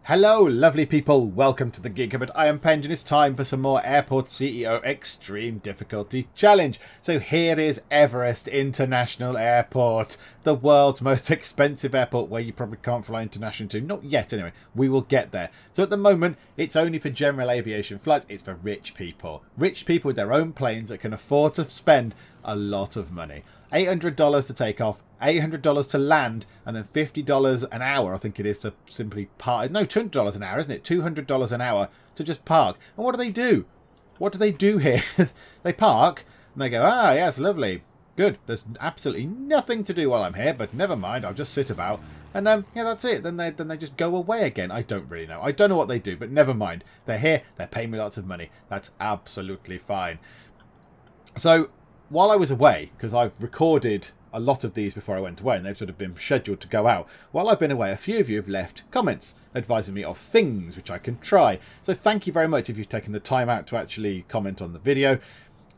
Hello lovely people, welcome to the Geek, but I am Penj and it's time for some more Airport CEO Extreme Difficulty Challenge. So here is Everest International Airport, the world's most expensive airport where you probably can't fly international to. Not yet anyway, we will get there. So at the moment it's only for general aviation flights, it's for rich people. Rich people with their own planes that can afford to spend a lot of money. $800 to take off, $800 to land, and then $50 an hour, I think it is, to simply park. No, $200 an hour, isn't it? $200 an hour to just park. And what do they do? What do they do here? They park, and they go, ah, yes, lovely. Good. There's absolutely nothing to do while I'm here, but never mind, I'll just sit about. And yeah, that's it. Then they just go away again. I don't really know. I don't know what they do, but never mind. They're here, they're paying me lots of money. That's absolutely fine. So while I was away, because I've recorded a lot of these before I went away and they've sort of been scheduled to go out, while I've been away, a few of you have left comments advising me of things which I can try. So thank you very much if you've taken the time out to actually comment on the video.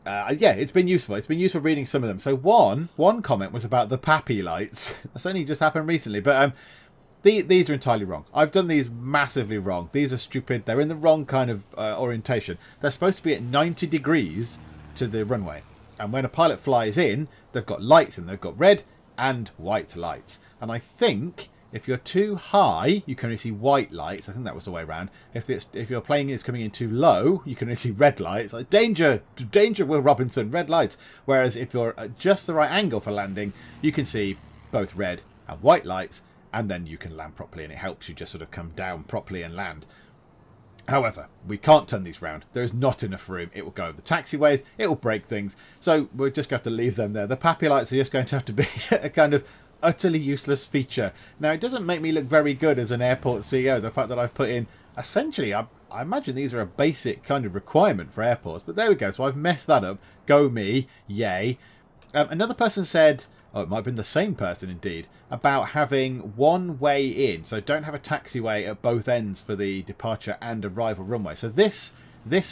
Yeah, it's been useful. It's been useful reading some of them. So one comment was about the Pappy lights. That's only just happened recently, but these are entirely wrong. I've done these massively wrong. These are stupid. They're in the wrong kind of orientation. They're supposed to be at 90 degrees to the runway. And when a pilot flies in, they've got lights and they've got red and white lights. And I think if you're too high, you can only see white lights. I think that was the way around. If your plane is coming in too low, you can only see red lights. Like, danger, danger, Will Robinson, red lights. Whereas if you're at just the right angle for landing, you can see both red and white lights, and then you can land properly, and it helps you just sort of come down properly and land. However, we can't turn these round. There is not enough room. It will go over the taxiways. It will break things. So we're just going to have to leave them there. The Pappy lights are just going to have to be a kind of utterly useless feature. Now, it doesn't make me look very good as an airport CEO, the fact that I've put in, essentially, I imagine these are a basic kind of requirement for airports. But there we go. So I've messed that up. Go me. Yay. Another person said, oh, it might have been the same person indeed, about having one way in. So don't have a taxiway at both ends for the departure and arrival runway. So this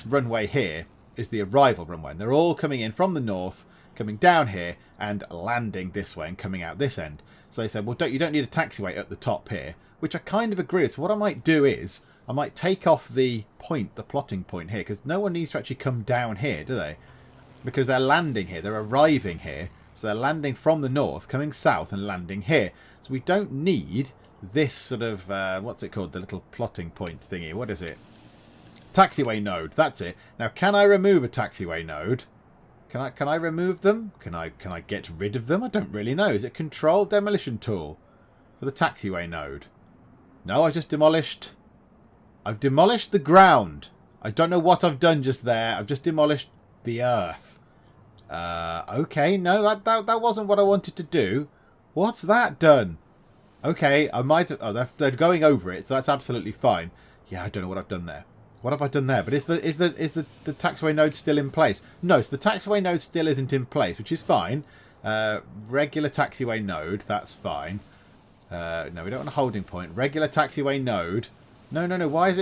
runway here is the arrival runway. And they're all coming in from the north, coming down here and landing this way and coming out this end. So they said, well, you don't need a taxiway at the top here, which I kind of agree with. So what I might do is I might take off the plotting point here, because no one needs to actually come down here, do they? Because they're landing here, they're arriving here. So they're landing from the north, coming south and landing here. So we don't need this sort of, what's it called? The little plotting point thingy. What is it? Taxiway node. That's it. Now, can I remove a taxiway node? Can I remove them? Can I get rid of them? I don't really know. Is it control demolition tool for the taxiway node? No, I've demolished the ground. I don't know what I've done just there. I've just demolished the earth. Okay, no, that wasn't what I wanted to do. What's that done? Okay, I might have... Oh, they're going over it, so that's absolutely fine. Yeah, I don't know what I've done there. What have I done there? But is the taxiway node still in place? No, so the taxiway node still isn't in place, which is fine. Regular taxiway node, that's fine. No, we don't want a holding point. Regular taxiway node. No. Why is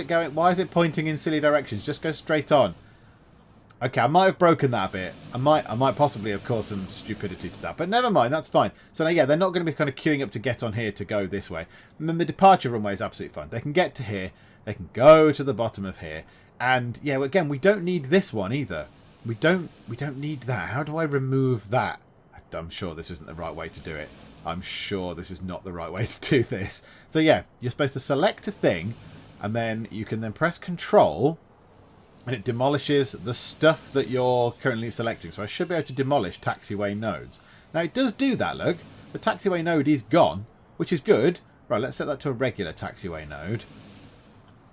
it pointing in silly directions? Just go straight on. Okay, I might have broken that a bit. I might possibly have caused some stupidity to that, but never mind, that's fine. So now, yeah, they're not going to be kind of queuing up to get on here to go this way. And then the departure runway is absolutely fine. They can get to here, they can go to the bottom of here, and yeah, again, we don't need this one either. We don't need that. How do I remove that? I'm sure this isn't the right way to do it. I'm sure this is not the right way to do this. So yeah, you're supposed to select a thing, and then you can then press Control. And it demolishes the stuff that you're currently selecting. So I should be able to demolish taxiway nodes. Now it does do that, look. The taxiway node is gone, which is good. Right, let's set that to a regular taxiway node.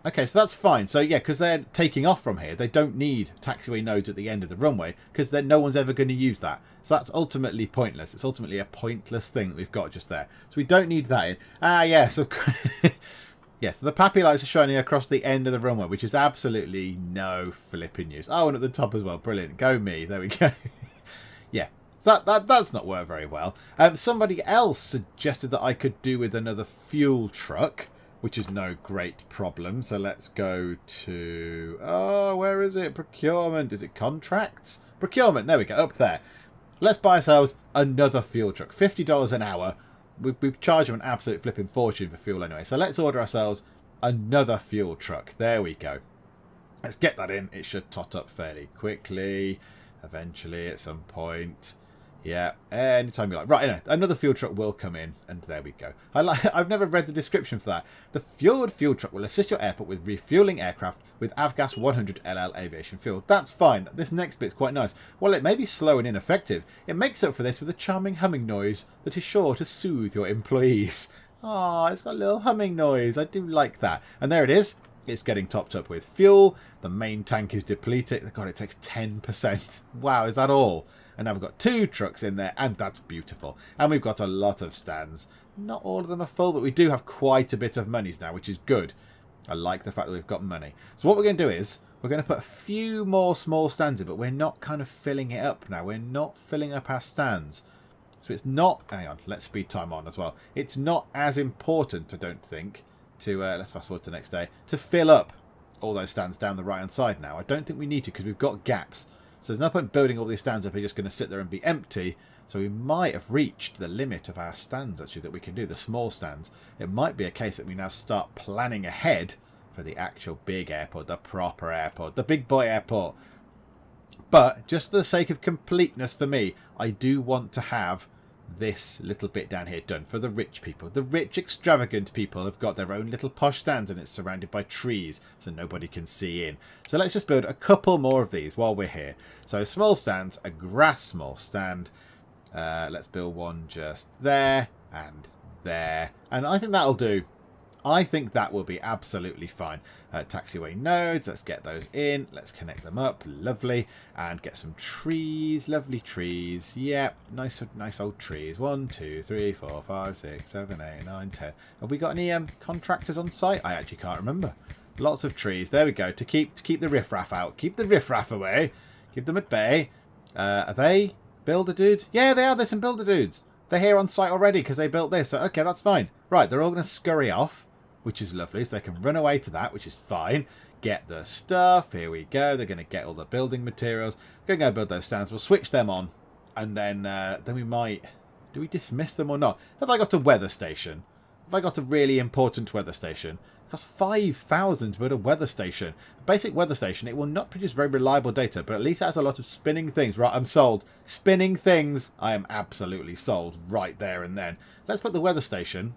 Okay, so that's fine. So yeah, because they're taking off from here, they don't need taxiway nodes at the end of the runway, because then no one's ever going to use that. So that's ultimately pointless. It's ultimately a pointless thing that we've got just there. So we don't need that in. Ah, yes, of course. Yes, the Pappy lights are shining across the end of the runway, which is absolutely no flipping use. Oh, and at the top as well. Brilliant. Go me. There we go. Yeah, so that's not worked very well. Somebody else suggested that I could do with another fuel truck, which is no great problem. So let's go to... Oh, where is it? Procurement. Is it contracts? Procurement. There we go. Up there. Let's buy ourselves another fuel truck. $50 an hour. We charge them an absolute flipping fortune for fuel anyway. So let's order ourselves another fuel truck. There we go. Let's get that in. It should tot up fairly quickly. Eventually, at some point. Yeah, anytime you like. Right, anyway, another fuel truck will come in, and there we go. I've never read the description for that. The Fjord fuel truck will assist your airport with refueling aircraft with Avgas 100 LL aviation fuel. That's fine. This next bit's quite nice. While it may be slow and ineffective, it makes up for this with a charming humming noise that is sure to soothe your employees. Ah, it's got a little humming noise. I do like that. And there it is. It's getting topped up with fuel. The main tank is depleted. God, it takes 10%. Wow, is that all? And now we've got 2 trucks in there, and that's beautiful. And we've got a lot of stands. Not all of them are full, but we do have quite a bit of monies now, which is good. I like the fact that we've got money. So what we're going to do is, we're going to put a few more small stands in, but we're not kind of filling it up now. We're not filling up our stands. So it's not... Hang on, let's speed time on as well. It's not as important, I don't think, to... let's fast forward to the next day. To fill up all those stands down the right-hand side now. I don't think we need to, because we've got gaps. So there's no point building all these stands if they're just going to sit there and be empty. So we might have reached the limit of our stands, actually, that we can do, the small stands. It might be a case that we now start planning ahead for the actual big airport, the proper airport, the big boy airport. But just for the sake of completeness for me, I do want to have this little bit down here done for the rich people. The rich, extravagant people have got their own little posh stands, and it's surrounded by trees so nobody can see in. So let's just build a couple more of these while we're here. So small stands, a grass small stand. Let's build one just there and there. And I think that'll do. I think that will be absolutely fine. Taxiway nodes, let's get those in. Let's connect them up. Lovely. And get some trees. Lovely trees. Yep. Nice old trees. 1, 2, 3, 4, 5, 6, 7, 8, 9, 10. Have we got any contractors on site? I actually can't remember. Lots of trees. There we go. To keep the riffraff out. Keep the riffraff away. Keep them at bay. Are they builder dudes? Yeah, they are. There's some builder dudes. They're here on site already because they built this. So, okay, that's fine. Right, they're all going to scurry off, which is lovely. So they can run away to that, which is fine. Get the stuff. Here we go. They're going to get all the building materials. Going to go build those stands. We'll switch them on. And then we might... Do we dismiss them or not? Have I got a weather station? Have I got a really important weather station? It costs 5,000 to build a weather station. A basic weather station. It will not produce very reliable data, but at least it has a lot of spinning things. Right, I'm sold. Spinning things. I am absolutely sold right there and then. Let's put the weather station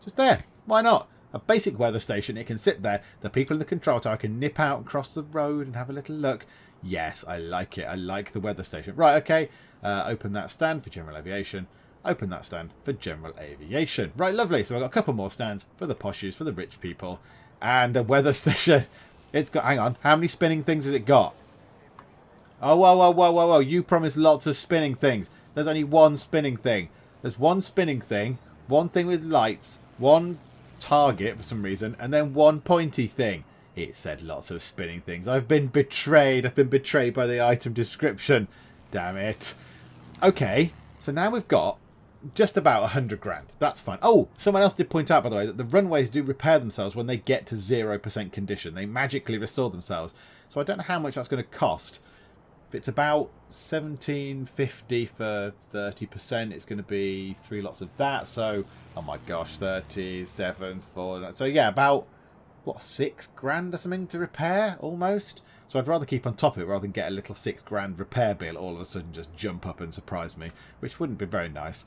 just there. Why not? A basic weather station. It can sit there. The people in the control tower can nip out across the road and have a little look. Yes, I like it. I like the weather station. Right, okay. Open that stand for general aviation. Open that stand for general aviation. Right, lovely. So I've got a couple more stands for the poshes, for the rich people. And a weather station. It's got... Hang on. How many spinning things has it got? Oh, whoa, whoa, whoa, whoa, whoa. You promised lots of spinning things. There's only one spinning thing. There's one spinning thing. One thing with lights. One target for some reason. And then one pointy thing. It said lots of spinning things. I've been betrayed. I've been betrayed by the item description. Damn it. Okay. So now we've got just about 100 grand. That's fine. Oh, someone else did point out, by the way, that the runways do repair themselves when they get to 0% condition. They magically restore themselves. So I don't know how much that's going to cost. If it's about 1750 for 30%, it's going to be 3 lots of that. So, oh my gosh, 37 for... So yeah, about, what, 6 grand or something to repair, almost? So I'd rather keep on top of it rather than get a little 6 grand repair bill all of a sudden just jump up and surprise me, which wouldn't be very nice.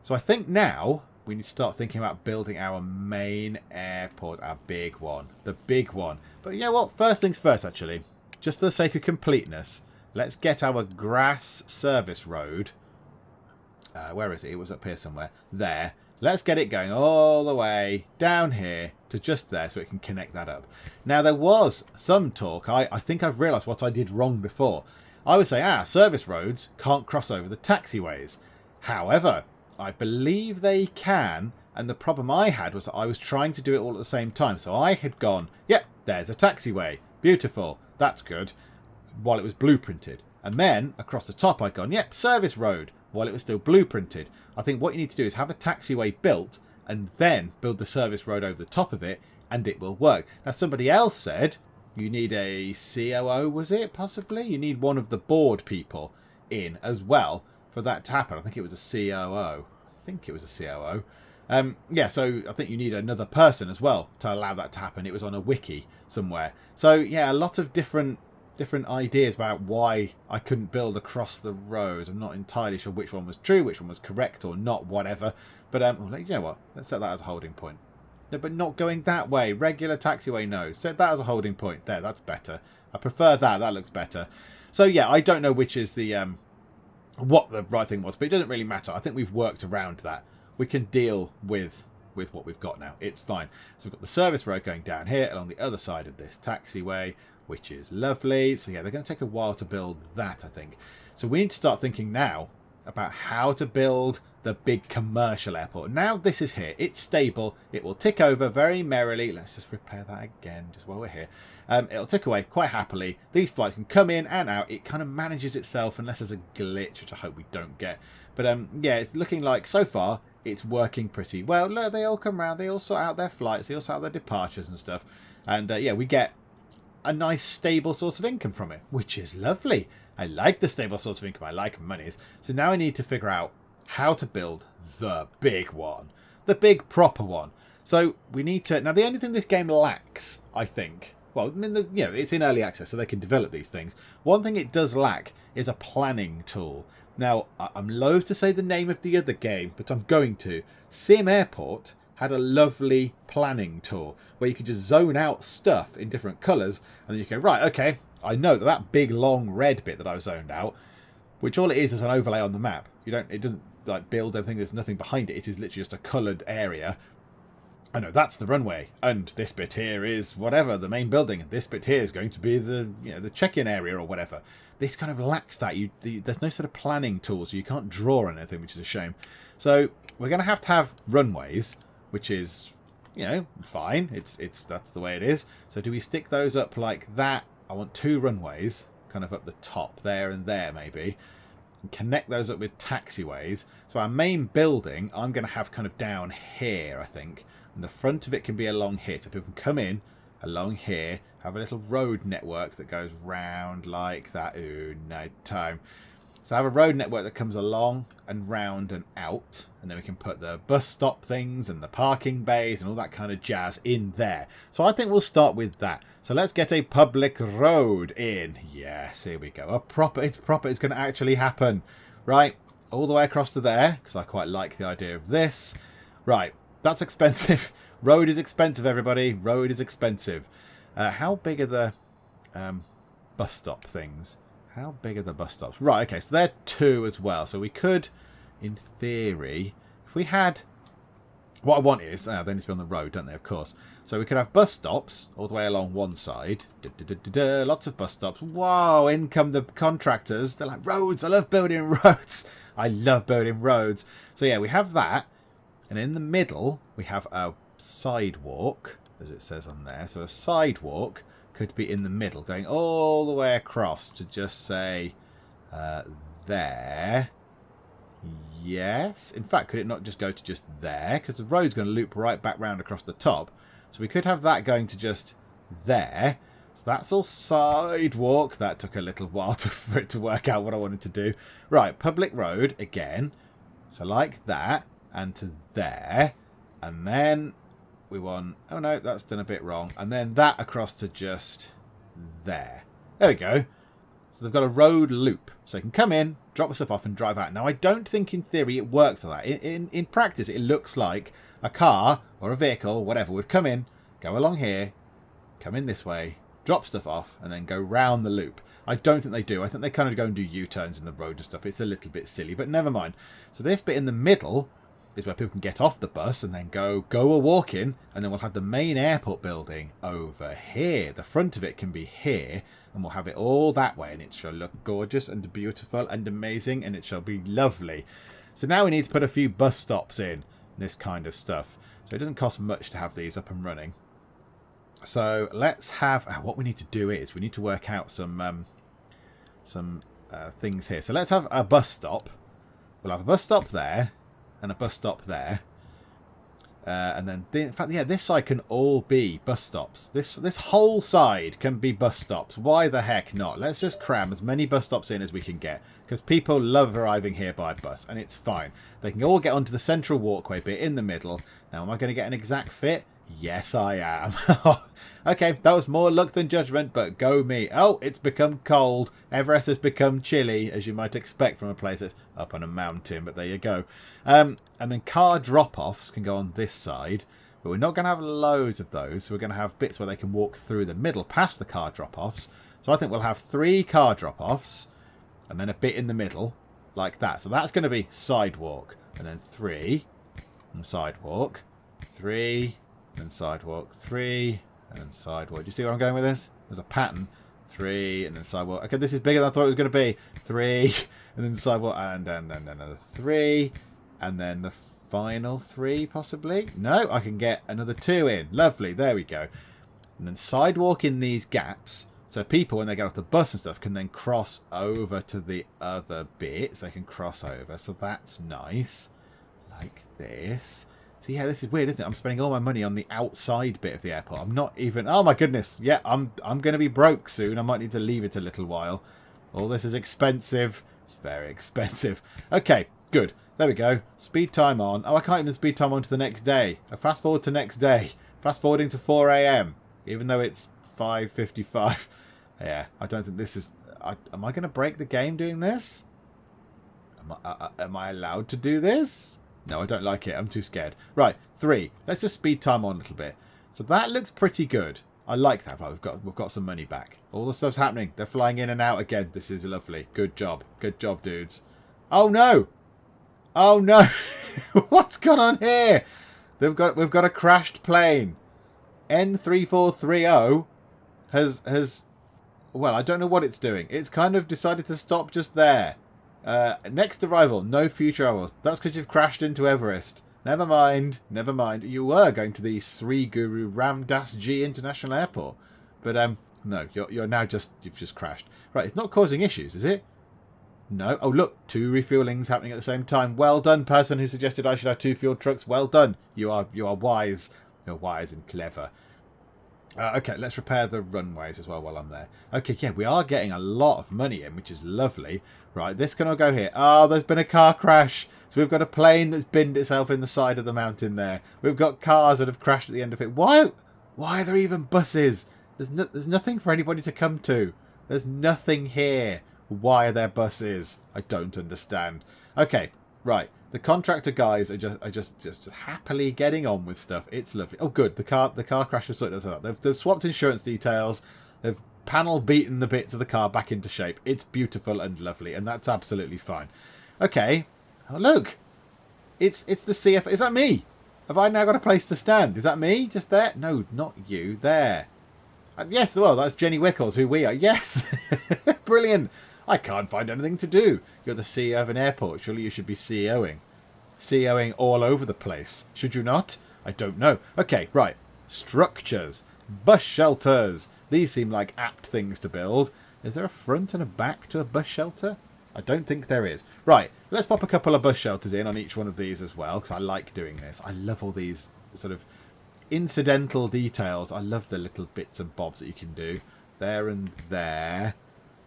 So I think now we need to start thinking about building our main airport, our big one, the big one. But you know what? First things first, actually, just for the sake of completeness, let's get our grass service road. Where is it? It was up here somewhere. There. Let's get it going all the way down here to just there so it can connect that up. Now, there was some talk. I think I've realised what I did wrong before. I would say, service roads can't cross over the taxiways. However, I believe they can. And the problem I had was that I was trying to do it all at the same time. So I had gone, yep, there's a taxiway. Beautiful. That's good. While it was blueprinted. And then across the top I'd gone, yep, service road. While it was still blueprinted. I think what you need to do is have a taxiway built and then build the service road over the top of it and it will work. Now, somebody else said you need a COO, was it, possibly? You need one of the board people in as well for that to happen. I think it was a COO. I think it was a COO. Yeah, so I think you need another person as well to allow that to happen. It was on a wiki somewhere. So yeah, a lot of different ideas about why I couldn't build across the road. I'm not entirely sure which one was true, which one was correct or not, whatever. But you know what? Let's set that as a holding point. No, but not going that way. Regular taxiway, no. Set that as a holding point. There, that's better. I prefer that. That looks better. So yeah, I don't know which is the what the right thing was, but it doesn't really matter. I think we've worked around that. We can deal with what we've got now. It's fine. So we've got the service road going down here along the other side of this taxiway, which is lovely. So yeah, they're going to take a while to build that, I think. So we need to start thinking now about how to build the big commercial airport. Now this is here. It's stable. It will tick over very merrily. Let's just repair that again just while we're here. It'll tick away quite happily. These flights can come in and out. It kind of manages itself unless there's a glitch, which I hope we don't get. But yeah, it's looking like so far it's working pretty well. Look, they all come around. They all sort out their flights. They all sort out their departures and stuff. And yeah, we get a nice stable source of income from it, which is lovely. I like the stable source of income. I like monies. So now I need to figure out how to build the big one, the big proper one. So we need to. Now the only thing this game lacks, I think, well, I mean, you know, it's in early access, so they can develop these things. One thing it does lack is a planning tool. Now I'm loath to say the name of the other game, but I'm going to. Sim Airport had a lovely planning tool where you could just zone out stuff in different colours, and then you go, right, okay, I know that big long red bit that I've zoned out, which all it is an overlay on the map. It doesn't like build everything. There's nothing behind it. It is literally just a coloured area. I know that's the runway, and this bit here is whatever, the main building, and this bit here is going to be the the check-in area or whatever. This kind of lacks that. There's no sort of planning tool, so you can't draw anything, which is a shame. So we're going to have runways, which is fine. That's the way it is. So do we stick those up like that? I want 2 runways, kind of up the top there and there maybe, and connect those up with taxiways. So our main building, I'm going to have kind of down here, I think. And the front of it can be along here, so people can come in along here, have a little road network that goes round like that. Ooh, no time. So I have a road network that comes along and round and out, and then we can put the bus stop things and the parking bays and all that kind of jazz in there. So I think we'll start with that. So let's get a public road in. Yes, here we go. It's proper. It's going to actually happen. Right, all the way across to there, because I quite like the idea of this. Right, that's expensive. Road is expensive, everybody. Road is expensive. How big are the bus stop things? How big are the bus stops? Right, okay, so they're 2 as well. So we could, in theory, if we had... What I want is... they need to be on the road, don't they, of course. So we could have bus stops all the way along one side. Lots of bus stops. Whoa, in come the contractors. They're like, roads, I love building roads. I love building roads. So yeah, we have that. And in the middle, we have a sidewalk, as it says on there. So a sidewalk could be in the middle, going all the way across to just say there. Yes. In fact, could it not just go to just there? Because the road's going to loop right back round across the top. So we could have that going to just there. So that's all sidewalk. That took a little while for it to work out what I wanted to do. Right, public road again. So like that. And to there. And then we want... Oh no, that's done a bit wrong. And then that across to just there. There we go. So they've got a road loop. So they can come in, drop the stuff off and drive out. Now I don't think in theory it works like that. In practice it looks like a car or a vehicle, whatever, would come in, go along here, come in this way, drop stuff off and then go round the loop. I don't think they do. I think they kind of go and do U-turns in the road and stuff. It's a little bit silly, but never mind. So this bit in the middle is where people can get off the bus and then go a walk in, and then we'll have the main airport building over here. The front of it can be here, and we'll have it all that way, and it shall look gorgeous and beautiful and amazing, and it shall be lovely. So now we need to put a few bus stops in, this kind of stuff. So it doesn't cost much to have these up and running. So let's have... what we need to do is we need to work out some things here. So let's have a bus stop. We'll have a bus stop there and a bus stop there. And then, in fact, yeah, this side can all be bus stops. This whole side can be bus stops. Why the heck not? Let's just cram as many bus stops in as we can get. Because people love arriving here by bus, and it's fine. They can all get onto the central walkway bit in the middle. Now, am I going to get an exact fit? Yes, I am. Okay, that was more luck than judgment, but go me. Oh, it's become cold. Everest has become chilly, as you might expect from a place that's up on a mountain, but there you go. And then car drop-offs can go on this side, but we're not going to have loads of those, so we're going to have bits where they can walk through the middle past the car drop-offs. So I think we'll have 3 car drop-offs, and then a bit in the middle, like that. So that's going to be sidewalk, and then 3, and sidewalk, 3, and sidewalk, 3, and then sidewalk. Do you see where I'm going with this? There's a pattern. 3, and then sidewalk. Okay, this is bigger than I thought it was going to be. 3, and then sidewalk, and then another 3, and then the final 3, possibly. No, I can get another 2 in. Lovely, there we go. And then sidewalk in these gaps. So people, when they get off the bus and stuff, can then cross over to the other bits. They can cross over, so that's nice. Like this. So yeah, this is weird, isn't it? I'm spending all my money on the outside bit of the airport. I'm not even... Oh my goodness. Yeah, I'm going to be broke soon. I might need to leave it a little while. All this is expensive. It's very expensive. Okay, good. There we go. Speed time on. Oh, I can't even speed time on to the next day. I fast forward to next day. Fast forwarding to 4 AM. Even though it's 5:55. Yeah, I don't think this is... am I going to break the game doing this? Am I allowed to do this? No, I don't like it. I'm too scared. Right, 3. Let's just speed time on a little bit. So that looks pretty good. I like that. Right, we've got some money back. All the stuff's happening. They're flying in and out again. This is lovely. Good job. Good job, dudes. Oh no! Oh no! What's gone on here? We've got a crashed plane. N3430 has well, I don't know what it's doing. It's kind of decided to stop just there. Next arrival, no future arrivals. That's because you've crashed into Everest. Never mind, never mind. You were going to the Sri Guru Ram Das Ji International Airport, but no, you're now you've just crashed. Right, it's not causing issues, is it? No. Oh look, 2 refuelings happening at the same time. Well done, person who suggested I should have 2 fuel trucks. Well done. You are wise. You're wise and clever. Okay, let's repair the runways as well while I'm there. Okay, yeah, we are getting a lot of money in, which is lovely. Right, this can all go here. Oh, there's been a car crash. So we've got a plane that's binned itself in the side of the mountain there. We've got cars that have crashed at the end of it. Why are there even buses? There's nothing for anybody to come to. There's nothing here. Why are there buses? I don't understand. Okay, right. The contractor guys are just happily getting on with stuff. It's lovely. Oh, good. The car crash was sorted out. They've swapped insurance details. They've panel beaten the bits of the car back into shape. It's beautiful and lovely, and that's absolutely fine. Okay. Oh, look. It's the CF. Is that me? Have I now got a place to stand? Is that me? Just there? No, not you. There. Yes, well, that's Jenny Wickles, who we are. Yes. Brilliant. I can't find anything to do. You're the CEO of an airport. Surely you should be CEOing. CEOing all over the place. Should you not? I don't know. Okay, right. Structures. Bus shelters. These seem like apt things to build. Is there a front and a back to a bus shelter? I don't think there is. Right, let's pop a couple of bus shelters in on each one of these as well, because I like doing this. I love all these sort of incidental details. I love the little bits and bobs that you can do. There and there.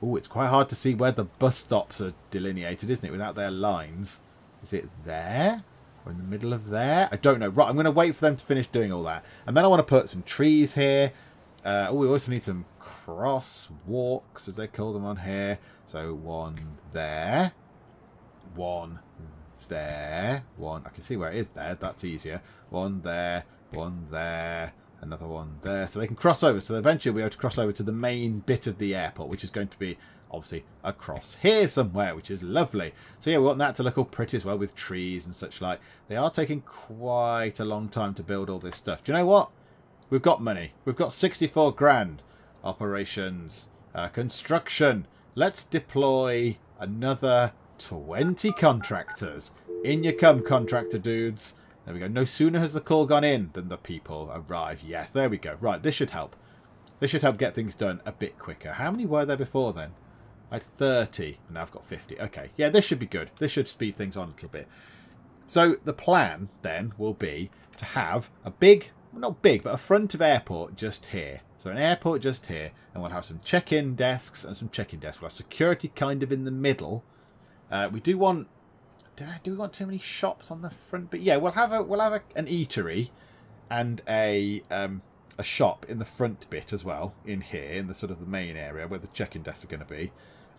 Oh, it's quite hard to see where the bus stops are delineated, isn't it, without their lines. Is it there? Or in the middle of there? I don't know. Right, I'm going to wait for them to finish doing all that. And then I want to put some trees here. Oh, we also need some cross walks, as they call them on here. So one there. One there. One. I can see where it is there. That's easier. One there. One there. Another one there. So they can cross over. So eventually we'll be able to cross over to the main bit of the airport, which is going to be obviously across here somewhere, which is lovely. So yeah, we want that to look all pretty as well with trees and such like. They are taking quite a long time to build all this stuff. Do you know what? We've got money. We've got 64 grand. Operations. Construction. Let's deploy another 20 contractors. In you come, contractor dudes. There we go. No sooner has the call gone in than the people arrive. Yes, there we go. Right, this should help. This should help get things done a bit quicker. How many were there before then? I had 30, and now I've got 50. Okay, yeah, this should be good. This should speed things on a little bit. So the plan then will be to have a big, well, not big, but a front of airport just here. So an airport just here, and we'll have some check-in desks and some check-in desks. We'll have security kind of in the middle. We do want... Do we want too many shops on the front? But yeah, we'll have an eatery and a shop in the front bit as well, in here, in the sort of the main area where the check-in desks are going to be.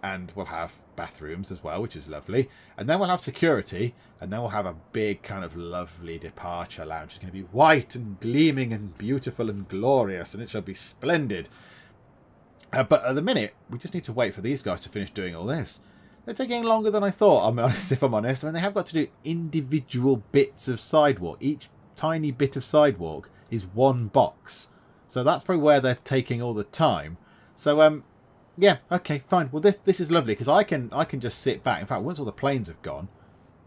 And we'll have bathrooms as well, which is lovely. And then we'll have security, and then we'll have a big kind of lovely departure lounge. It's going to be white and gleaming and beautiful and glorious, and it shall be splendid. But at the minute, we just need to wait for these guys to finish doing all this. They're taking longer than I thought, if I'm honest. I mean, they have got to do individual bits of sidewalk. Each tiny bit of sidewalk is one box. So that's probably where they're taking all the time. So, yeah, okay, fine. Well, this is lovely, because I can just sit back. In fact, once all the planes have gone...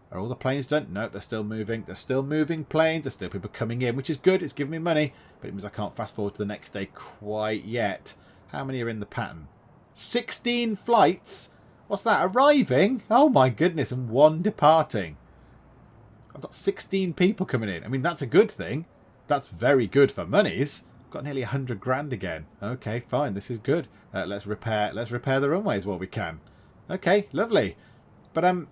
Are all the planes done? No, they're still moving. They're still moving planes. There's still people coming in, which is good. It's giving me money. But it means I can't fast forward to the next day quite yet. How many are in the pattern? 16 flights? What's that? Arriving? Oh my goodness, and 1 departing. I've got 16 people coming in. I mean, that's a good thing. That's very good for monies. I've got nearly 100 grand again. Okay, fine. This is good. Let's repair the runways while we can. Okay, lovely. But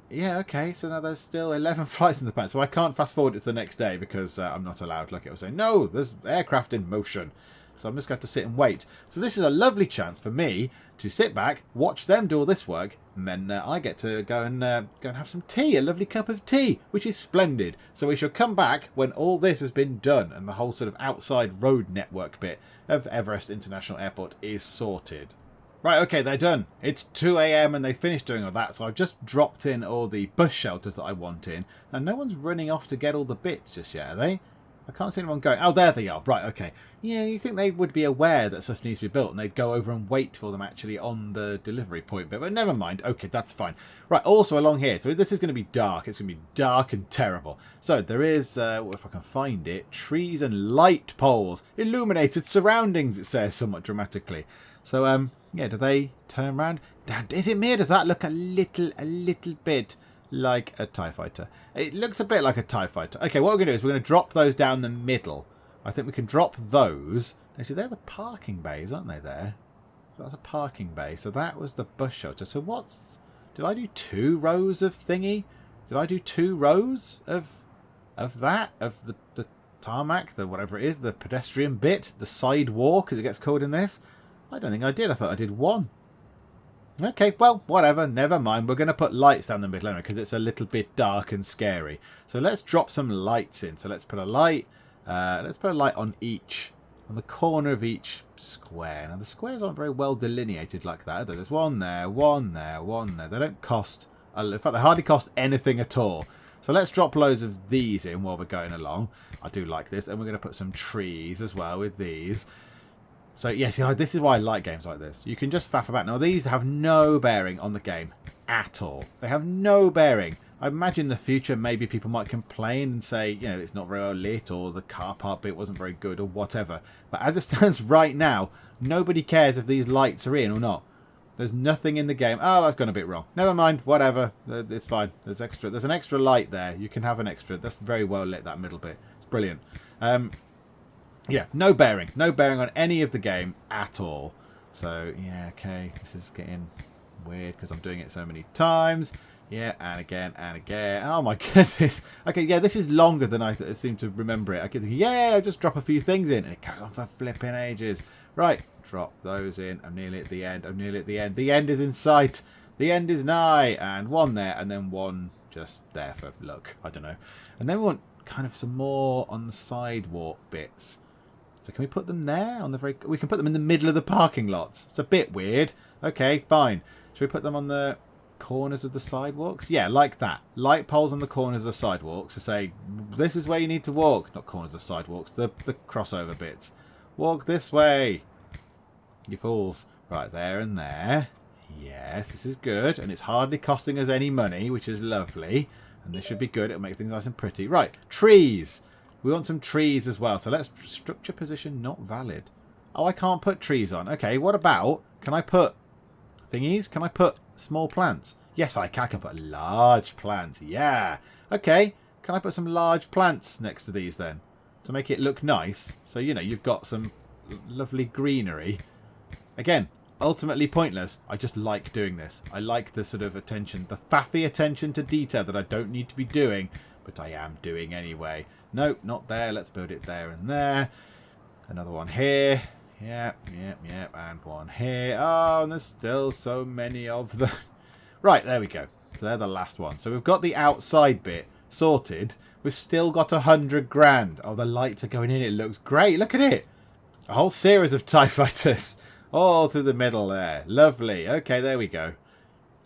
yeah, okay. So now there's still 11 flights in the pattern. So I can't fast forward it to the next day because I'm not allowed. Like it was saying, no, there's aircraft in motion. So I'm just going to sit and wait. So this is a lovely chance for me to sit back, watch them do all this work, and then I get to go and have some tea, a lovely cup of tea, which is splendid. So we shall come back when all this has been done and the whole sort of outside road network bit of Everest International Airport is sorted. Right, okay, they're done. It's 2 AM and they finished doing all that, so I've just dropped in all the bus shelters that I want in, and no one's running off to get all the bits just yet, are they? I can't see anyone going. Oh, there they are. Right, okay. Yeah, you think they would be aware that stuff needs to be built and they'd go over and wait for them actually on the delivery point bit. But never mind. Okay, that's fine. Right, also along here. So this is going to be dark. It's going to be dark and terrible. So there is, if I can find it, trees and light poles. Illuminated surroundings, it says somewhat dramatically. So, yeah, do they turn around? Is it me or does that look a little bit like a TIE fighter? It looks a bit like a TIE fighter. Okay, what we're going to do is we're going to drop those down the middle. I think we can drop those. Now, see, they're the parking bays, aren't they, there? So that's a parking bay. So that was the bus shelter. So what's... Did I do 2 rows of thingy? Did I do 2 rows of that? Of the tarmac, the whatever it is, the pedestrian bit, the sidewalk, as it gets called in this? I don't think I did. I thought I did 1. Okay, well, whatever, never mind. We're going to put lights down the middle anyway because it's a little bit dark and scary. So let's drop some lights in. So let's put a light. Let's put a light on the corner of each square. Now the squares aren't very well delineated like that, are they? There's one there, one there, one there. They don't cost, in fact, they hardly cost anything at all. So let's drop loads of these in while we're going along. I do like this. And we're going to put some trees as well with these. So, yes, yeah, this is why I like games like this. You can just faff about. Now, these have no bearing on the game at all. They have no bearing. I imagine in the future maybe people might complain and say, you know, it's not very well lit or the car park bit wasn't very good or whatever. But as it stands right now, nobody cares if these lights are in or not. There's nothing in the game. Oh, that's gone a bit wrong. Never mind, whatever. It's fine. There's an extra light there. You can have an extra. That's very well lit, that middle bit. It's brilliant. Yeah, no bearing. No bearing on any of the game at all. So, yeah, okay. This is getting weird because I'm doing it so many times. Yeah, and again, and again. Oh, my goodness. Okay, yeah, this is longer than I seem to remember it. I keep thinking, yeah, I'll just drop a few things in. And it goes on for flipping ages. Right, drop those in. I'm nearly at the end. I'm nearly at the end. The end is in sight. The end is nigh. And 1 there, and then 1 just there for luck. I don't know. And then we want kind of some more on the sidewalk bits. So can we put them there? We can put them in the middle of the parking lots. It's a bit weird. Okay, fine. Should we put them on the corners of the sidewalks? Yeah, like that. Light poles on the corners of the sidewalks to say, this is where you need to walk. Not corners of the sidewalks, the crossover bits. Walk this way, you fools. Right, there and there. Yes, this is good. And it's hardly costing us any money, which is lovely. And this should be good. It'll make things nice and pretty. Right, trees. We want some trees as well. So let's... Structure position not valid. Oh, I can't put trees on. Okay, what about... Can I put thingies? Can I put small plants? Yes, I can. I can put large plants. Yeah. Okay, can I put some large plants next to these then? To make it look nice. So, you know, you've got some lovely greenery. Again, ultimately pointless. I just like doing this. I like the sort of attention, the faffy attention to detail that I don't need to be doing, but I am doing anyway. No, not there. Let's build it there and there. Another one here. Yep. And one here. Oh, and there's still so many of them. Right, there we go. So they're the last one. So we've got the outside bit sorted. We've still got 100 grand. Oh, the lights are going in. It looks great. Look at it. A whole series of TIE fighters all through the middle there. Lovely. Okay, there we go.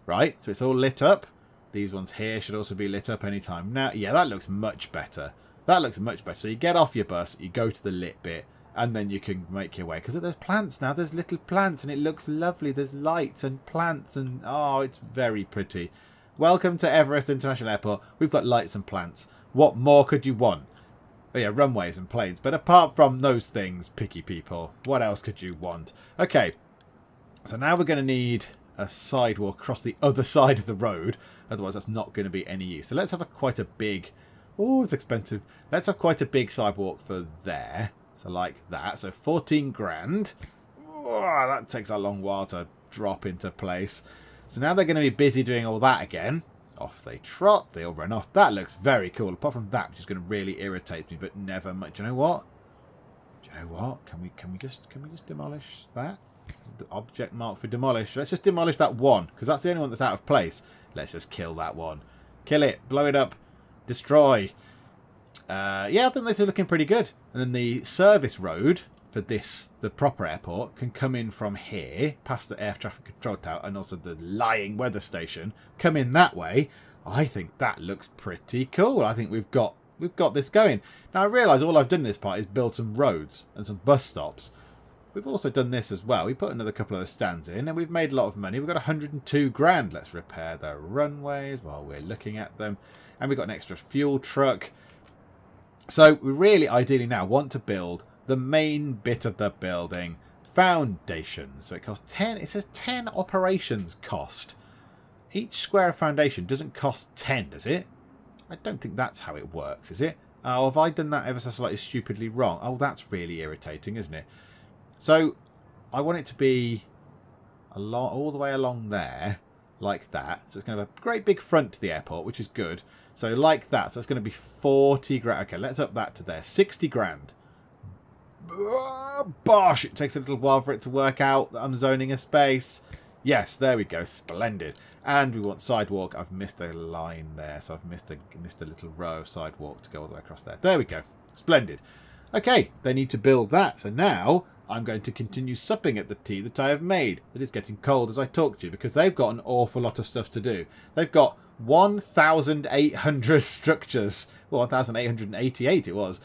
Right, so it's all lit up. These ones here should also be lit up anytime now. Yeah, that looks much better. That looks much better. So you get off your bus, you go to the lit bit, and then you can make your way. Because there's plants now. There's little plants, and it looks lovely. There's lights and plants, and oh, it's very pretty. Welcome to Everest International Airport. We've got lights and plants. What more could you want? Oh yeah, runways and planes. But apart from those things, picky people, what else could you want? Okay, so now we're going to need a sidewalk across the other side of the road. Otherwise, that's not going to be any use. So let's have quite a big... Oh, it's expensive. Let's have quite a big sidewalk for there. So like that. So 14 grand. Oh, that takes a long while to drop into place. So now they're going to be busy doing all that again. Off they trot. They all run off. That looks very cool. Apart from that, which is going to really irritate me, but never much. Do you know what? Do you know what? Can we just demolish that? The object marked for demolish. Let's just demolish that one, because that's the only one that's out of place. Let's just kill that one. Kill it. Blow it up. Destroy. Yeah, I think this is looking pretty good. And then the service road for this, the proper airport, can come in from here, past the air traffic control tower, and also the lying weather station. Come in that way. I think that looks pretty cool. I think we've got this going. Now I realise all I've done in this part is build some roads and some bus stops. We've also done this as well. We put another couple of the stands in, and we've made a lot of money. We've got 102 grand. Let's repair the runways while we're looking at them. And we've got an extra fuel truck. So we really, ideally now, want to build the main bit of the building, foundations. So it costs 10. It says 10 operations cost. Each square of foundation doesn't cost 10, does it? I don't think that's how it works, is it? Oh, have I done that ever so slightly stupidly wrong? Oh, that's really irritating, isn't it? So I want it to be all the way along there, like that. So it's going to have a great big front to the airport, which is good. So like that. So it's going to be 40 grand. Okay, let's up that to there. 60 grand. Bosh! It takes a little while for it to work out that I'm zoning a space. Yes, there we go. Splendid. And we want sidewalk. I've missed a line there, so I've missed a little row of sidewalk to go all the way across there. There we go. Splendid. Okay, they need to build that. So now I'm going to continue supping at the tea that I have made. That is getting cold as I talk to you, because they've got an awful lot of stuff to do. They've got 1,800 structures. Well, 1,888 it was.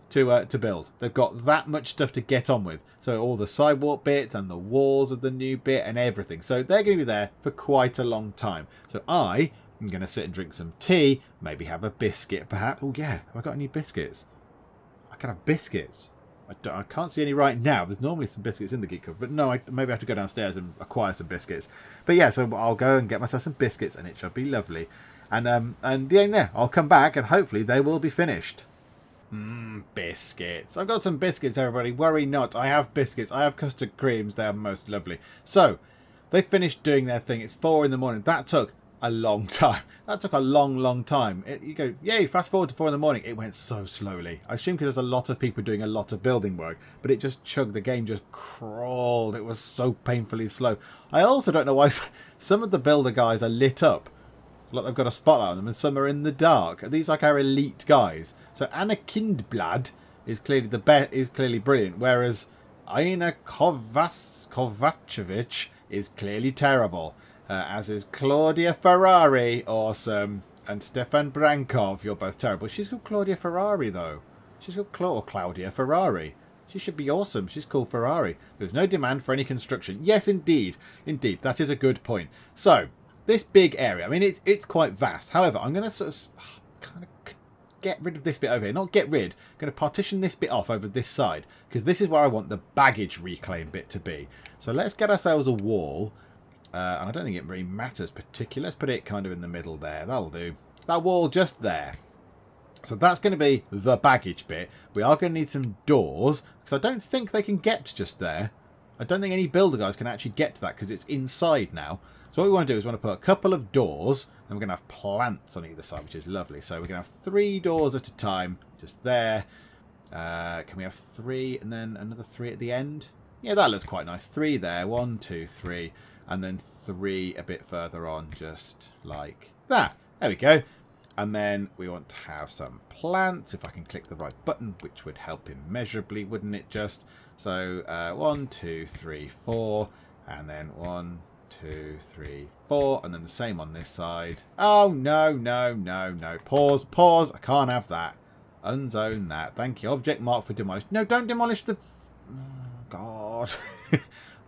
To build. They've got that much stuff to get on with. So all the sidewalk bits and the walls of the new bit and everything. So they're going to be there for quite a long time. So I am going to sit and drink some tea, maybe have a biscuit perhaps. Oh yeah, have I got any biscuits? I can have biscuits. I can't see any right now. There's normally some biscuits in the Geek cupboard, but no, maybe I have to go downstairs and acquire some biscuits. But yeah, so I'll go and get myself some biscuits and it shall be lovely. And yeah, I'll come back and hopefully they will be finished. Biscuits. I've got some biscuits, everybody. Worry not. I have biscuits. I have custard creams. They are most lovely. So, they finished doing their thing. It's 4 in the morning. That took a long time. That took a long time. You go, yay, fast forward to 4 in the morning. It went so slowly. I assume because there's a lot of people doing a lot of building work. But it just chugged. The game just crawled. It was so painfully slow. I also don't know why some of the builder guys are lit up. Like they've got a spotlight on them, and some are in the dark. Are these like our elite guys? So Anna Kindblad is clearly brilliant, whereas Aina Kovacevic is clearly terrible. As is Claudia Ferrari, awesome, and Stefan Brankov. You're both terrible. She's called Claudia Ferrari though. She's called Claudia Ferrari. She should be awesome. She's called Ferrari. There's no demand for any construction. Yes, indeed, that is a good point. So. This big area, I mean, it's quite vast. However, I'm going to sort of kind of get rid of this bit over here. Not get rid. I'm going to partition this bit off over this side, because this is where I want the baggage reclaim bit to be. So let's get ourselves a wall. And I don't think it really matters particularly. Let's put it kind of in the middle there. That'll do. That wall just there. So that's going to be the baggage bit. We are going to need some doors, because I don't think they can get just there. I don't think any builder guys can actually get to that, because it's inside now. So what we want to do is we want to put a couple of doors, and we're going to have plants on either side, which is lovely. So we're going to have 3 doors at a time, just there. Can we have 3 and then another 3 at the end? Yeah, that looks quite nice. 3 there, 1, 2, 3, and then 3 a bit further on, just like that. There we go. And then we want to have some plants, if I can click the right button, which would help immeasurably, wouldn't it just? So 1, 2, 3, 4, and then 1, 2, 3, 4, and then the same on this side. Oh, no, no, no, no. Pause, pause. I can't have that. Unzone that. Thank you. Object mark for demolish. No, don't demolish the... Oh, God.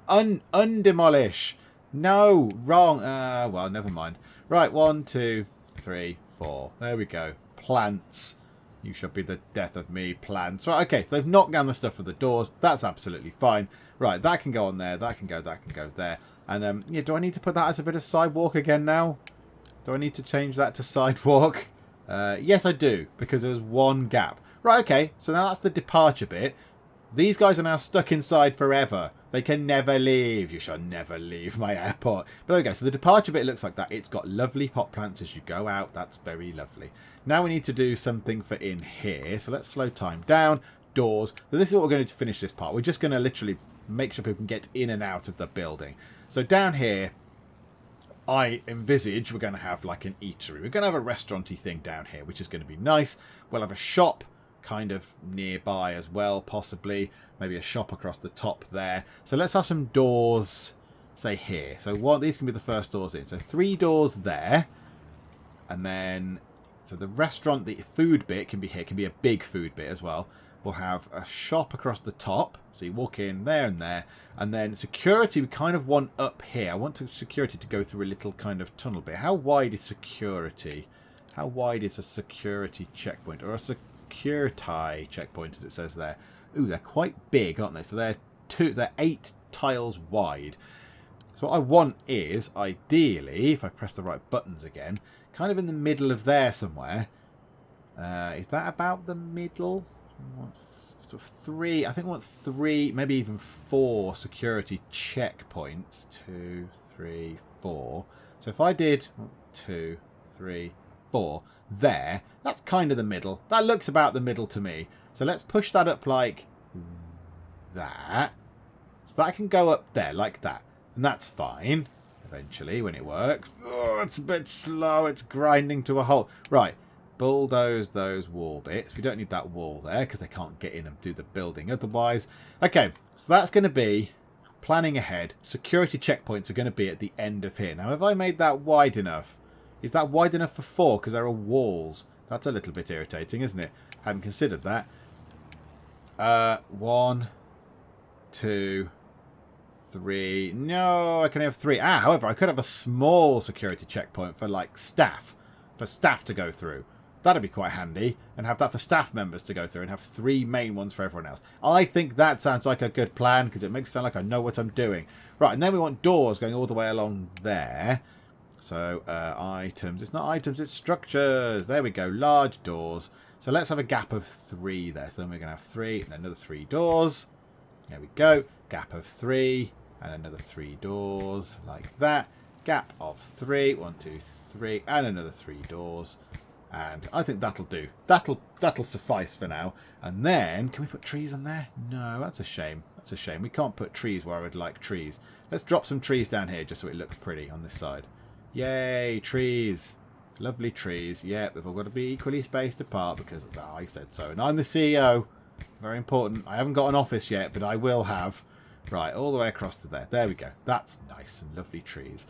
Undemolish. No, wrong. Well, never mind. Right, 1, 2, 3, 4. There we go. Plants. You shall be the death of me, plants. Right, okay, so they've knocked down the stuff for the doors. That's absolutely fine. Right, that can go on there. That can go there. And, yeah, do I need to put that as a bit of sidewalk again now? Do I need to change that to sidewalk? Yes, I do, because there was 1 gap. Right, okay, so now that's the departure bit. These guys are now stuck inside forever. They can never leave. You shall never leave my airport. But there we go. So the departure bit looks like that. It's got lovely pot plants as you go out. That's very lovely. Now we need to do something for in here. So let's slow time down. Doors. So this is what we're going to finish this part. We're just going to literally make sure people can get in and out of the building. So down here, I envisage we're going to have like an eatery. We're going to have a restaurant-y thing down here, which is going to be nice. We'll have a shop kind of nearby as well, possibly. Maybe a shop across the top there. So let's have some doors, say here. So these can be the first doors in. So 3 doors there. And then, so the restaurant, the food bit can be here. Can be a big food bit as well. We'll have a shop across the top. So you walk in there and there. And then security we kind of want up here. I want security to go through a little kind of tunnel bit. How wide is security? How wide is a security checkpoint? Or a security checkpoint, as it says there. Ooh, they're quite big, aren't they? So they're 8 tiles wide. So what I want is, ideally, if I press the right buttons again, kind of in the middle of there somewhere. Is that about the middle? I want sort of 3. I think I want 3, maybe even 4 security checkpoints. 2, 3, 4. So if I did 1, 2, 3, 4 there, that's kind of the middle. That looks about the middle to me. So let's push that up like that. So that can go up there like that. And that's fine, eventually, when it works. Oh, it's a bit slow. It's grinding to a halt. Right, bulldoze those wall bits. We don't need that wall there because they can't get in and do the building otherwise. Okay, so that's going to be planning ahead. Security checkpoints are going to be at the end of here. Now, have I made that wide enough? Is that wide enough for 4? Because there are walls. That's a little bit irritating, isn't it? I hadn't considered that. 1, 2, 3. No, I can have 3. However, I could have a small security checkpoint for like staff. For staff to go through. That'd be quite handy. And have that for staff members to go through. And have 3 main ones for everyone else. I think that sounds like a good plan. Because it makes it sound like I know what I'm doing. Right, and then we want doors going all the way along there. So, items. It's not items, it's structures. There we go. Large doors. So let's have a gap of 3 there. So then we're going to have 3 and then another 3 doors. There we go. Gap of 3 and another 3 doors like that. Gap of 3. 1, 2, 3 and another 3 doors. And I think that'll do. That'll suffice for now. And then, can we put trees on there? No, that's a shame. That's a shame. We can't put trees where I would like trees. Let's drop some trees down here just so it looks pretty on this side. Yay, trees. Lovely trees. Yeah, they've all got to be equally spaced apart because I said so. And I'm the CEO. Very important. I haven't got an office yet, but I will have. Right, all the way across to there. There we go. That's nice and lovely trees.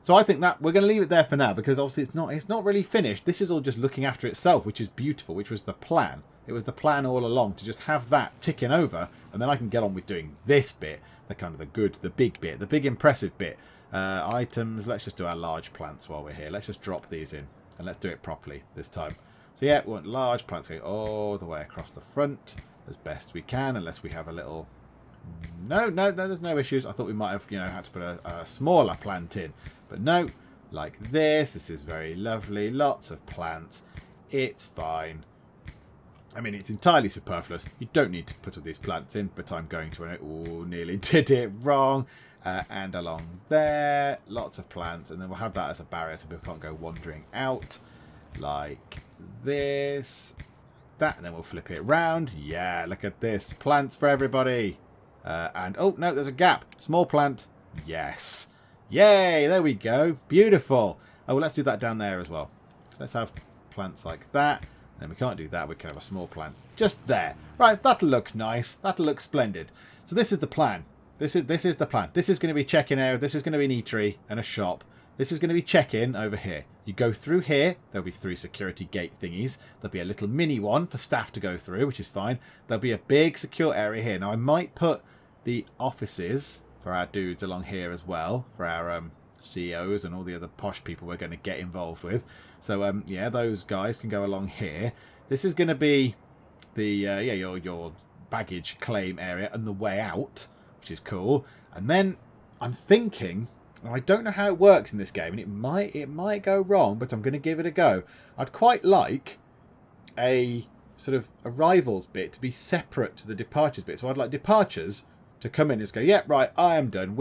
So I think that we're going to leave it there for now because obviously it's not really finished. This is all just looking after itself, which is beautiful, which was the plan. It was the plan all along to just have that ticking over, and then I can get on with doing this bit, the kind of the big bit, the big impressive bit. Items, let's just do our large plants while we're here. Let's just drop these in, and let's do it properly this time. So yeah, we want large plants going all the way across the front as best we can, unless we have a little... No, there's no issues. I thought we might have, had to put a smaller plant in. But no, like this. This is very lovely. Lots of plants. It's fine. I mean, it's entirely superfluous. You don't need to put all these plants in, but I'm going to. Oh, nearly did it wrong. And along there, lots of plants. And then we'll have that as a barrier so people can't go wandering out. Like this. That, and then we'll flip it around. Yeah, look at this. Plants for everybody. And, oh, no, there's a gap. Small plant. Yes. Yay, there we go. Beautiful. Oh, well, let's do that down there as well. Let's have plants like that. Then we can't do that. We can have a small plant just there. Right, that'll look nice. That'll look splendid. So this is the plan. This is the plan. This is going to be check-in area. This is going to be an eatery and a shop. This is going to be check-in over here. You go through here. There'll be 3 security gate thingies. There'll be a little mini one for staff to go through, which is fine. There'll be a big secure area here. Now, I might put the offices for our dudes along here as well, for our CEOs and all the other posh people we're going to get involved with. So, yeah, those guys can go along here. This is going to be the your baggage claim area and the way out, which is cool. And then I'm thinking, I don't know how it works in this game, and it might go wrong, but I'm going to give it a go. I'd quite like a sort of arrivals bit to be separate to the departures bit. So I'd like departures to come in and just go, yeah, right, I am done.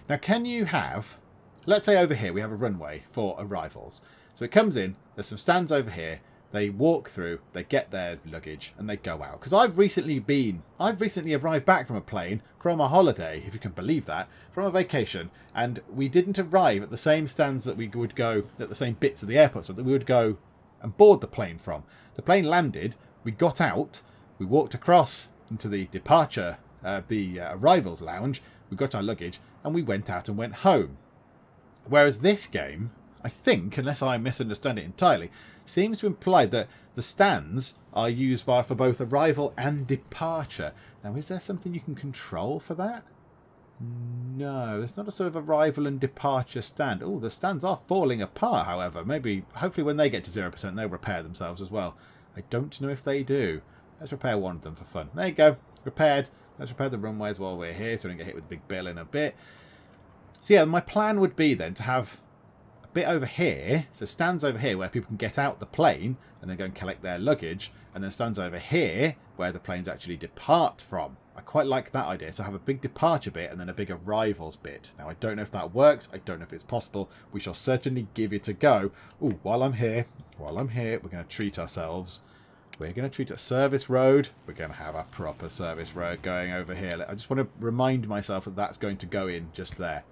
Now, can you have, let's say over here we have a runway for arrivals. So it comes in, there's some stands over here, they walk through, they get their luggage, and they go out. Because I've recently arrived back from a plane, from a holiday, if you can believe that, from a vacation, and we didn't arrive at the same stands that we would go, at the same bits of the airport, so that we would go and board the plane from. The plane landed, we got out, we walked across into the departure, the arrivals lounge, we got our luggage, and we went out and went home. Whereas this game, I think, unless I misunderstand it entirely, seems to imply that the stands are used for both arrival and departure. Now, is there something you can control for that? No, there's not a sort of arrival and departure stand. Oh, the stands are falling apart, however. Hopefully when they get to 0%, they'll repair themselves as well. I don't know if they do. Let's repair one of them for fun. There you go. Repaired. Let's repair the runways while we're here so we don't get hit with a big bill in a bit. So yeah, my plan would be then to have a bit over here, so stands over here where people can get out the plane and then go and collect their luggage, and then stands over here where the planes actually depart from. I quite like that idea. So have a big departure bit and then a big arrivals bit. Now, I don't know if that works. I don't know if it's possible. We shall certainly give it a go. Oh, while I'm here, we're going to treat ourselves. We're going to treat a service road. We're going to have a proper service road going over here. I just want to remind myself that that's going to go in just there.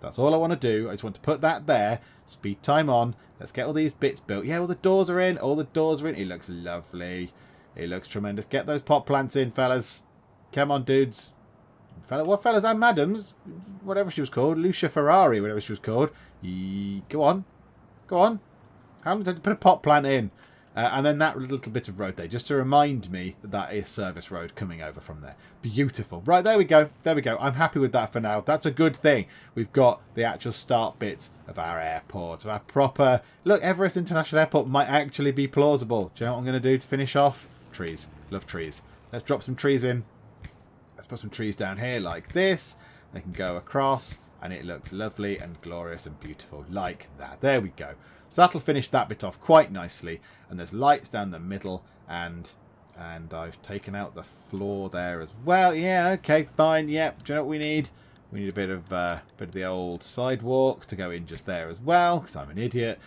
That's all I want to do. I just want to put that there. Speed time on. Let's get all these bits built. Yeah, all the doors are in. All the doors are in. It looks lovely. It looks tremendous. Get those pot plants in, fellas. Come on, dudes. What fellas and madams? Whatever she was called. Lucia Ferrari, whatever she was called. Go on. Go on. How long did I put a pot plant in? And then that little bit of road there, just to remind me that that is service road coming over from there. Beautiful. Right, there we go. There we go. I'm happy with that for now. That's a good thing. We've got the actual start bits of our airport, of our proper... Look, Everest International Airport might actually be plausible. Do you know what I'm going to do to finish off? Trees. Love trees. Let's drop some trees in. Let's put some trees down here like this. They can go across, and it looks lovely and glorious and beautiful like that. There we go. So that'll finish that bit off quite nicely. And there's lights down the middle, and I've taken out the floor there as well. Yeah, okay, fine. Yep. Do you know what we need? We need a bit of the old sidewalk to go in just there as well, because I'm an idiot.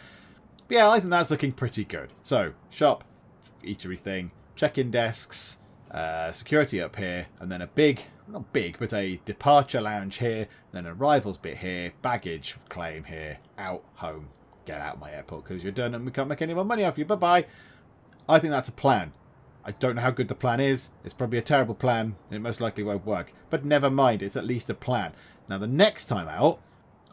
But yeah, I think that's looking pretty good. So shop, eatery thing, check-in desks, security up here, and then a big, not big, but a departure lounge here, then arrivals bit here, baggage claim here, out, home. Get out of my airport because you're done and we can't make any more money off you. Bye-bye. I think that's a plan. I don't know how good the plan is. It's probably a terrible plan. It most likely won't work. But never mind. It's at least a plan. Now, the next time out,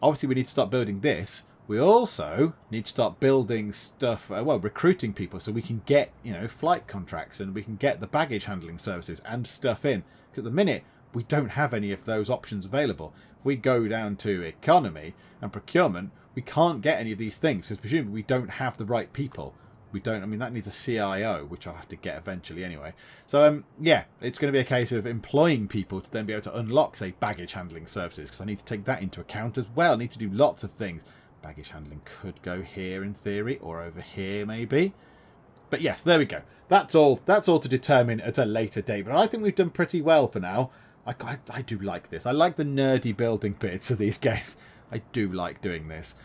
obviously we need to start building this. We also need to start building stuff, well, recruiting people so we can get, flight contracts and we can get the baggage handling services and stuff in. Because at the minute, we don't have any of those options available. If we go down to economy and procurement, we can't get any of these things because presumably we don't have the right people. We don't. I mean, that needs a CIO, which I'll have to get eventually anyway. So, yeah, it's going to be a case of employing people to then be able to unlock, say, baggage handling services because I need to take that into account as well. I need to do lots of things. baggage handling could go here in theory, or over here maybe. But yes, there we go. That's all to determine at a later date. But I think we've done pretty well for now. I do like this. I like the nerdy building bits of these games. I do like doing this.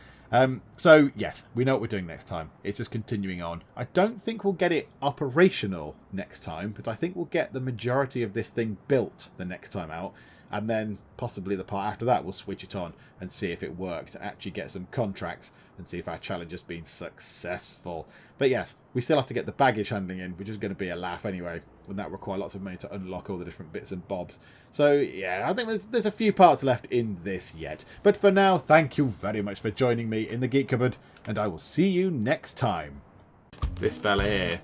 So, yes, we know what we're doing next time. It's just continuing on. I don't think we'll get it operational next time, but I think we'll get the majority of this thing built the next time out. And then possibly the part after that, we'll switch it on and see if it works and actually get some contracts and see if our challenge has been successful. But yes, we still have to get the baggage handling in, which is going to be a laugh anyway, and that require lots of money to unlock all the different bits and bobs. So yeah, I think there's a few parts left in this yet. But for now, thank you very much for joining me in the Geek Cupboard, and I will see you next time. This fella here,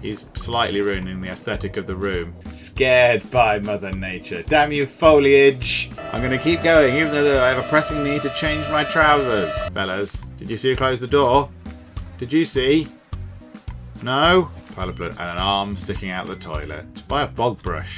he's slightly ruining the aesthetic of the room. Scared by Mother Nature. Damn you, foliage! I'm going to keep going, even though I have a pressing need to change my trousers. Fellas, did you see who closed the door? Did you see? No? Pile of blood and an arm sticking out the toilet. Buy a bog brush.